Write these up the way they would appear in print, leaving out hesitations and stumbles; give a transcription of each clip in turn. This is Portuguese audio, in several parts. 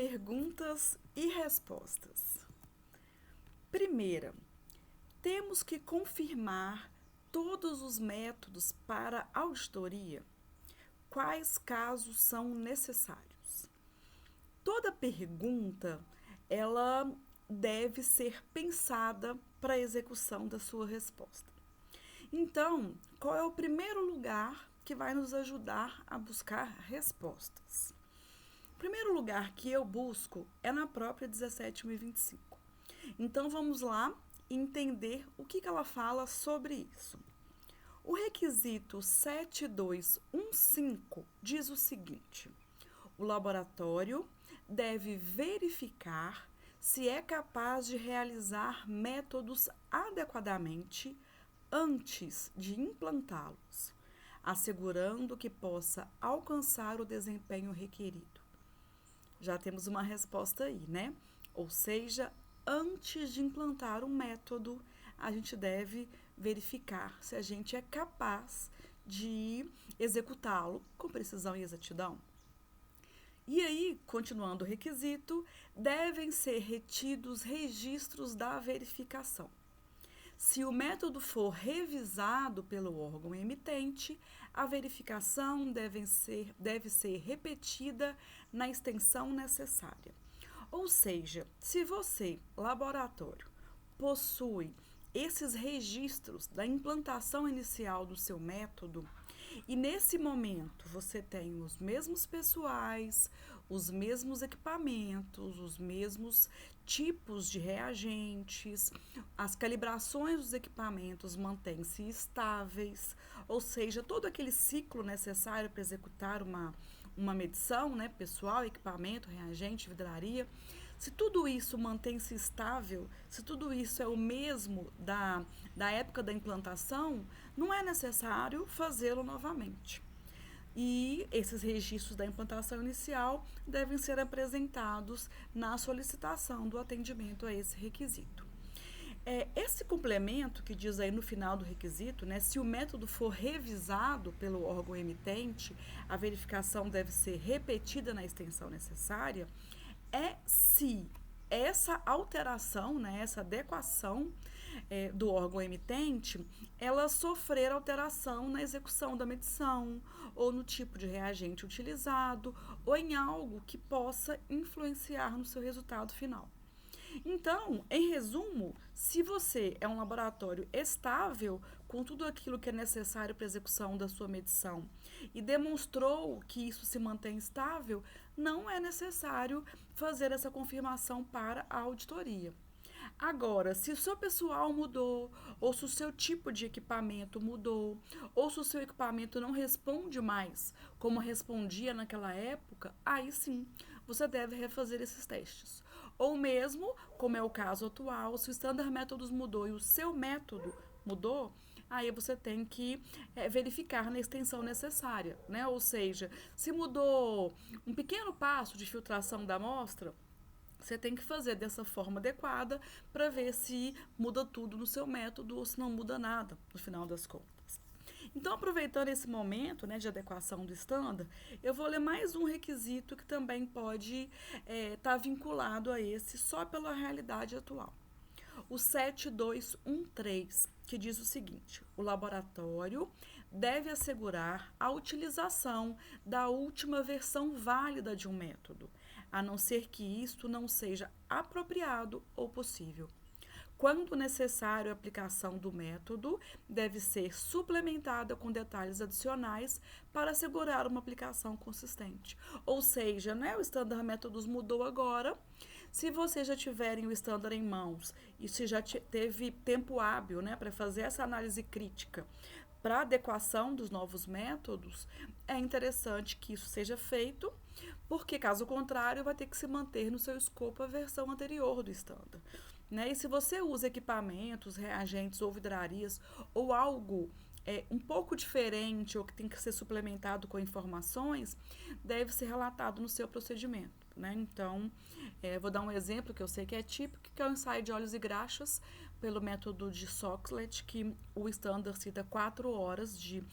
Perguntas e respostas. Primeira, temos que confirmar todos os métodos para auditoria? Quais casos são necessários? Toda pergunta, ela deve ser pensada para a execução da sua resposta. Então, qual é o primeiro lugar que vai nos ajudar a buscar respostas? O primeiro lugar que eu busco é na própria 17.025. Então, vamos lá entender o que ela fala sobre isso. O requisito 7215 diz o seguinte: o laboratório deve verificar se é capaz de realizar métodos adequadamente antes de implantá-los, assegurando que possa alcançar o desempenho requerido. Já temos uma resposta aí, né? Ou seja, antes de implantar um método, a gente deve verificar se a gente é capaz de executá-lo com precisão e exatidão. E aí, continuando o requisito, devem ser retidos registros da verificação. Se o método for revisado pelo órgão emitente, a verificação deve ser repetida na extensão necessária. Ou seja, se você, laboratório, possui esses registros da implantação inicial do seu método, e nesse momento você tem os mesmos pessoais, os mesmos equipamentos, os mesmos tipos de reagentes, as calibrações dos equipamentos mantêm-se estáveis, ou seja, todo aquele ciclo necessário para executar uma medição, né, pessoal, equipamento, reagente, vidraria, se tudo isso mantém-se estável, se tudo isso é o mesmo da época da implantação, não é necessário fazê-lo novamente. E esses registros da implantação inicial devem ser apresentados na solicitação do atendimento a esse requisito. Esse complemento que diz aí no final do requisito, né, se o método for revisado pelo órgão emitente, a verificação deve ser repetida na extensão necessária, se essa alteração, né, essa adequação do órgão emitente, ela sofrer alteração na execução da medição, ou no tipo de reagente utilizado, ou em algo que possa influenciar no seu resultado final. Então, em resumo, se você é um laboratório estável com tudo aquilo que é necessário para a execução da sua medição e demonstrou que isso se mantém estável, não é necessário fazer essa confirmação para a auditoria. Agora, se o seu pessoal mudou, ou se o seu tipo de equipamento mudou, ou se o seu equipamento não responde mais como respondia naquela época, aí sim você deve refazer esses testes. Ou mesmo, como é o caso atual, se o Standard Methods mudou e o seu método mudou, aí você tem que verificar na extensão necessária, né? Ou seja, se mudou um pequeno passo de filtração da amostra, você tem que fazer dessa forma adequada para ver se muda tudo no seu método ou se não muda nada no final das contas. Então, aproveitando esse momento, né, de adequação do standard, eu vou ler mais um requisito que também pode estar vinculado a esse só pela realidade atual. O 7213, que diz o seguinte: o laboratório deve assegurar a utilização da última versão válida de um método, a não ser que isto não seja apropriado ou possível. Quando necessário, a aplicação do método deve ser suplementada com detalhes adicionais para assegurar uma aplicação consistente. Ou seja, né, o Standard Methods mudou agora. Se você já tiverem o Standard em mãos e se já teve tempo hábil, né, para fazer essa análise crítica para adequação dos novos métodos, é interessante que isso seja feito, porque caso contrário vai ter que se manter no seu escopo a versão anterior do Standard. Né? E se você usa equipamentos, reagentes ou vidrarias ou algo um pouco diferente ou que tem que ser suplementado com informações, deve ser relatado no seu procedimento. Né? Então, vou dar um exemplo que eu sei que é típico, que é o ensaio de óleos e graxas pelo método de Soxhlet, que o Standard cita 4 horas de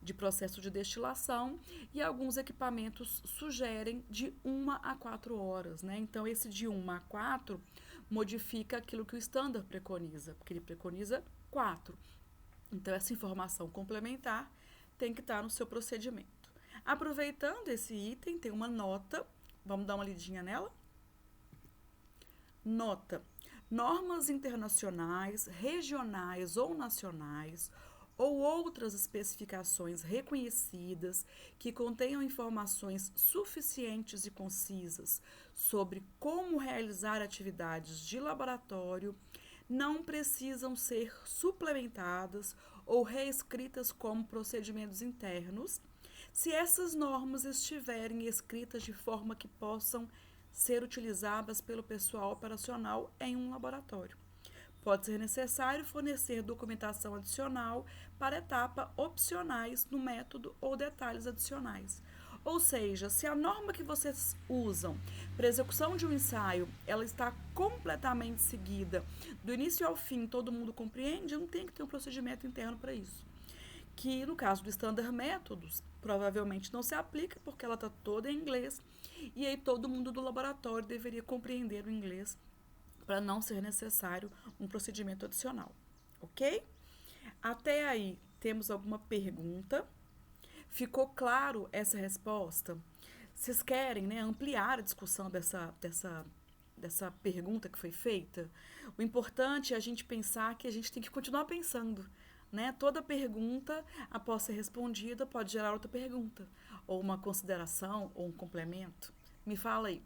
de processo de destilação e alguns equipamentos sugerem de 1 a 4 horas, né? Então, esse de 1 a 4 modifica aquilo que o standard preconiza, porque ele preconiza 4. Então, essa informação complementar tem que estar no seu procedimento. Aproveitando esse item, tem uma nota, vamos dar uma lidinha nela? Nota: normas internacionais, regionais ou nacionais, ou outras especificações reconhecidas que contenham informações suficientes e concisas sobre como realizar atividades de laboratório não precisam ser suplementadas ou reescritas como procedimentos internos, se essas normas estiverem escritas de forma que possam ser utilizadas pelo pessoal operacional em um laboratório. Pode ser necessário fornecer documentação adicional para etapa opcionais no método ou detalhes adicionais. Ou seja, se a norma que vocês usam para execução de um ensaio, ela está completamente seguida, do início ao fim, todo mundo compreende, não tem que ter um procedimento interno para isso. Que no caso do Standard Métodos, provavelmente não se aplica porque ela está toda em inglês e aí todo mundo do laboratório deveria compreender o inglês para não ser necessário um procedimento adicional, ok? Até aí, temos alguma pergunta? Ficou claro essa resposta? Vocês querem, né, ampliar a discussão dessa pergunta que foi feita? O importante é a gente pensar que a gente tem que continuar pensando, né? Toda pergunta, após ser respondida, pode gerar outra pergunta, ou uma consideração, ou um complemento. Me fala aí.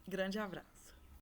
Grande abraço.